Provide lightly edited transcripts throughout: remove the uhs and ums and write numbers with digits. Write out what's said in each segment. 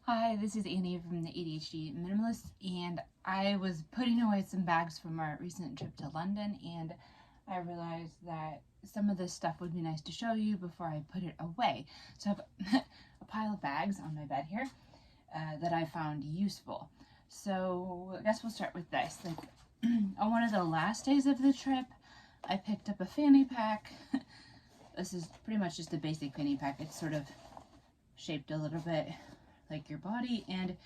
Hi, this is Annie from the ADHD Minimalist, and I was putting away some bags from our recent trip to London, and I realized that some of this stuff would be nice to show you before I put it away. So I have a pile of bags on my bed here that I found useful. So I guess we'll start with this. On one of the last days of the trip, I picked up a fanny pack. This is pretty much just a basic fanny pack. It's sort of shaped a little bit like your body, and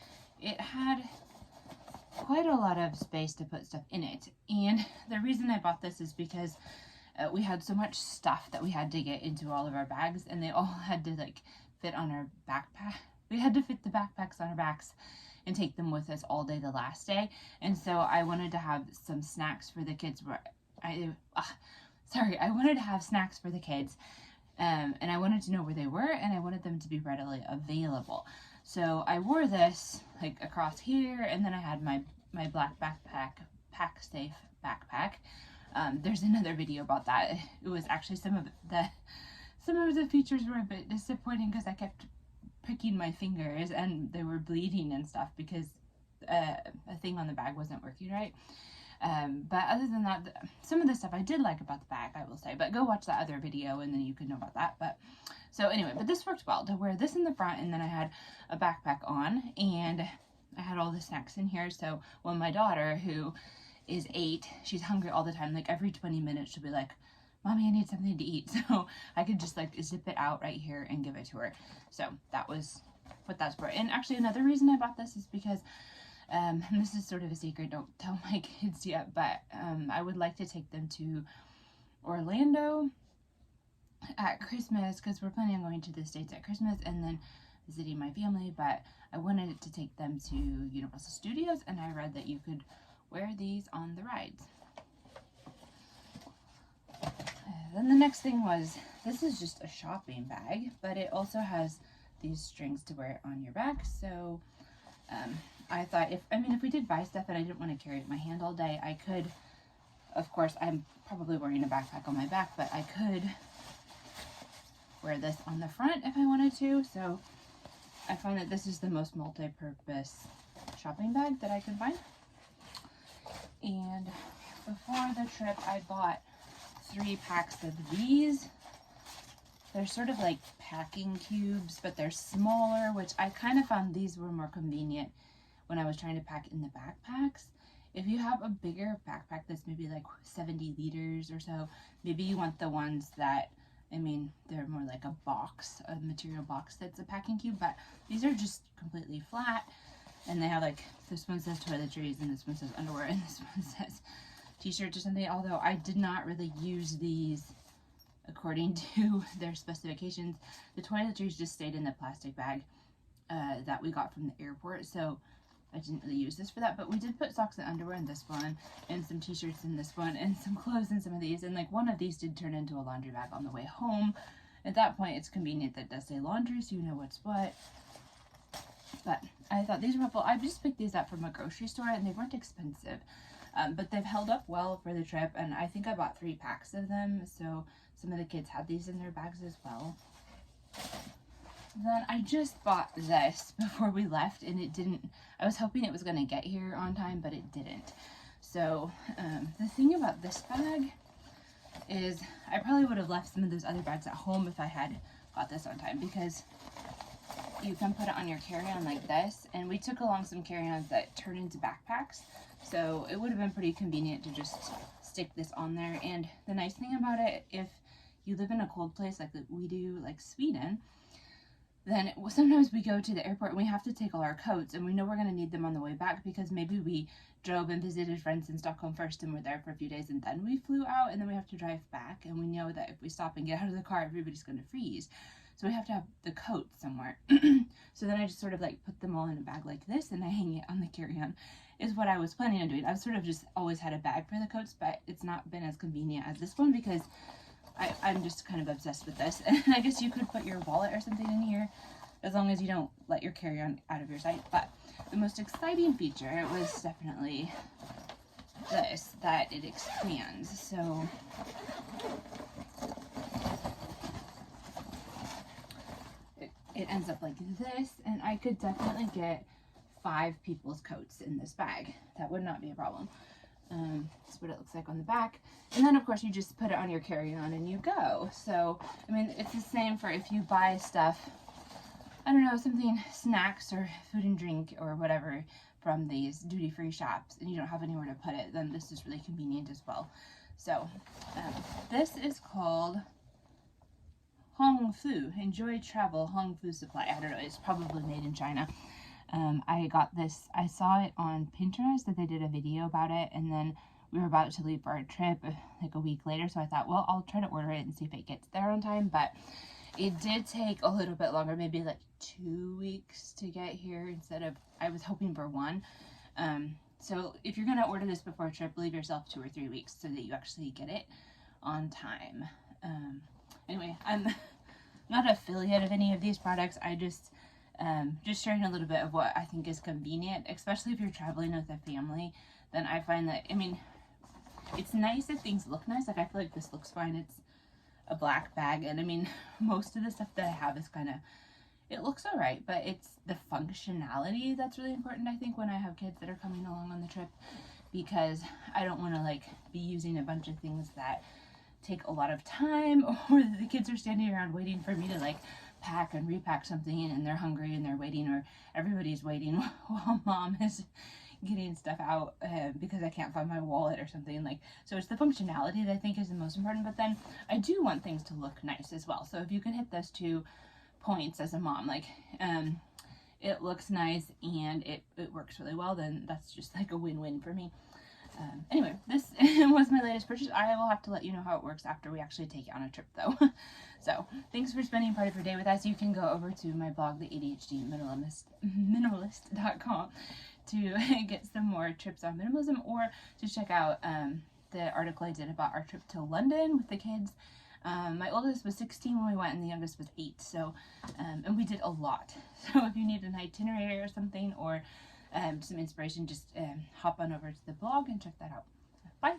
it had quite a lot of space to put stuff in it. And the reason I bought this is because we had so much stuff that we had to get into all of our bags, and they all had to fit on our backpack. We had to fit the backpacks on our backs and take them with us all day the last day. And so I wanted to have some snacks for the kids. I wanted to have snacks for the kids, and I wanted to know where they were, and I wanted them to be readily available. So I wore this across here, and then I had my black backpack, Pack Safe backpack. There's another video about that. It was actually some of the features were a bit disappointing because I kept pricking my fingers and they were bleeding and stuff because a thing on the bag wasn't working right. But other than that, some of the stuff I did like about the bag, I will say. But go watch that other video and then you can know about that. But so anyway, but this worked well to wear this in the front, and then I had a backpack on, and I had all the snacks in here. So when my daughter, who is 8, she's hungry all the time. Like every 20 minutes, she'll be like, "Mommy, I need something to eat." So I could just zip it out right here and give it to her. So that was what that's for. And actually, another reason I bought this is because and this is sort of a secret, don't tell my kids yet, but I would like to take them to Orlando at Christmas because we're planning on going to the States at Christmas and then visiting my family, but I wanted to take them to Universal Studios, and I read that you could wear these on the rides. Then the next thing was, this is just a shopping bag, but it also has these strings to wear it on your back. So I thought if we did buy stuff and I didn't want to carry it in my hand all day, I could, of course, I'm probably wearing a backpack on my back, but I could wear this on the front if I wanted to. So I found that this is the most multi-purpose shopping bag that I could find. And before the trip, I bought 3 packs of these. They're sort of like packing cubes, but they're smaller, which I kind of found these were more convenient when I was trying to pack in the backpacks. If you have a bigger backpack that's maybe like 70 liters or so, maybe you want the ones that, they're more like a box, a material box that's a packing cube, but these are just completely flat, and they have this one says toiletries, and this one says underwear, and this one says t-shirts or something, although I did not really use these according to their specifications. The toiletries just stayed in the plastic bag that we got from the airport, so I didn't really use this for that, but we did put socks and underwear in this one, and some t-shirts in this one, and some clothes in some of these, and one of these did turn into a laundry bag on the way home. At that point, it's convenient that it does say laundry, so you know what's what. But I thought these were helpful. I just picked these up from a grocery store, and they weren't expensive, but they've held up well for the trip, and I think I bought 3 packs of them, so some of the kids had these in their bags as well. Then I just bought this before we left, and it didn't, I was hoping it was going to get here on time, but it didn't. So the thing about this bag is I probably would have left some of those other bags at home if I had got this on time, because you can put it on your carry-on like this, and we took along some carry-ons that turn into backpacks, so it would have been pretty convenient to just stick this on there. And the nice thing about it, if you live in a cold place like we do, like Sweden, then sometimes we go to the airport and we have to take all our coats, and we know we're going to need them on the way back because maybe we drove and visited friends in Stockholm first and we're there for a few days and then we flew out, and then we have to drive back, and we know that if we stop and get out of the car, everybody's going to freeze. So we have to have the coat somewhere. So then I just sort of put them all in a bag like this, and I hang it on the carry-on, is what I was planning on doing. I've sort of just always had a bag for the coats, but it's not been as convenient as this one because I'm just kind of obsessed with this. And I guess you could put your wallet or something in here as long as you don't let your carry-on out of your sight. But the most exciting feature was definitely this, that it expands. So it ends up like this, and I could definitely get 5 people's coats in this bag. That would not be a problem. That's what it looks like on the back. And then of course you just put it on your carry-on and you go. So, I mean, it's the same for if you buy stuff, I don't know, something, snacks or food and drink or whatever from these duty-free shops, and you don't have anywhere to put it, then this is really convenient as well. So, this is called Hong Fu. Enjoy Travel Hong Fu Supply. I don't know, it's probably made in China. I got this, I saw it on Pinterest that they did a video about it, and then we were about to leave for our trip like a week later, so I thought, well, I'll try to order it and see if it gets there on time. But it did take a little bit longer, maybe like 2 weeks to get here instead of, I was hoping for 1. So if you're gonna order this before a trip, leave yourself 2 or 3 weeks so that you actually get it on time. Anyway, I'm not an affiliate of any of these products. I just sharing a little bit of what I think is convenient, especially if you're traveling with a family. Then I find that, I mean, it's nice if things look nice. Like, I feel like this looks fine. It's a black bag, and I mean, most of the stuff that I have is kind of, it looks all right, but it's the functionality that's really important, I think, when I have kids that are coming along on the trip, because I don't want to like be using a bunch of things that take a lot of time, or the kids are standing around waiting for me to like pack and repack something, and they're hungry and they're waiting, or everybody's waiting while mom is getting stuff out because I can't find my wallet or something. Like, so it's the functionality that I think is the most important, but then I do want things to look nice as well. So if you can hit those 2 points as a mom, like it looks nice and it works really well, then that's just like a win-win for me. Anyway, this was my latest purchase. I will have to let you know how it works after we actually take it on a trip, though. So, thanks for spending part of your day with us. You can go over to my blog, the ADHD Minimalist.com, to get some more tips on minimalism, or to check out the article I did about our trip to London with the kids. My oldest was 16 when we went, and the youngest was 8. So, and we did a lot. So, if you need an itinerary or something, or some inspiration, just hop on over to the blog and check that out. Bye.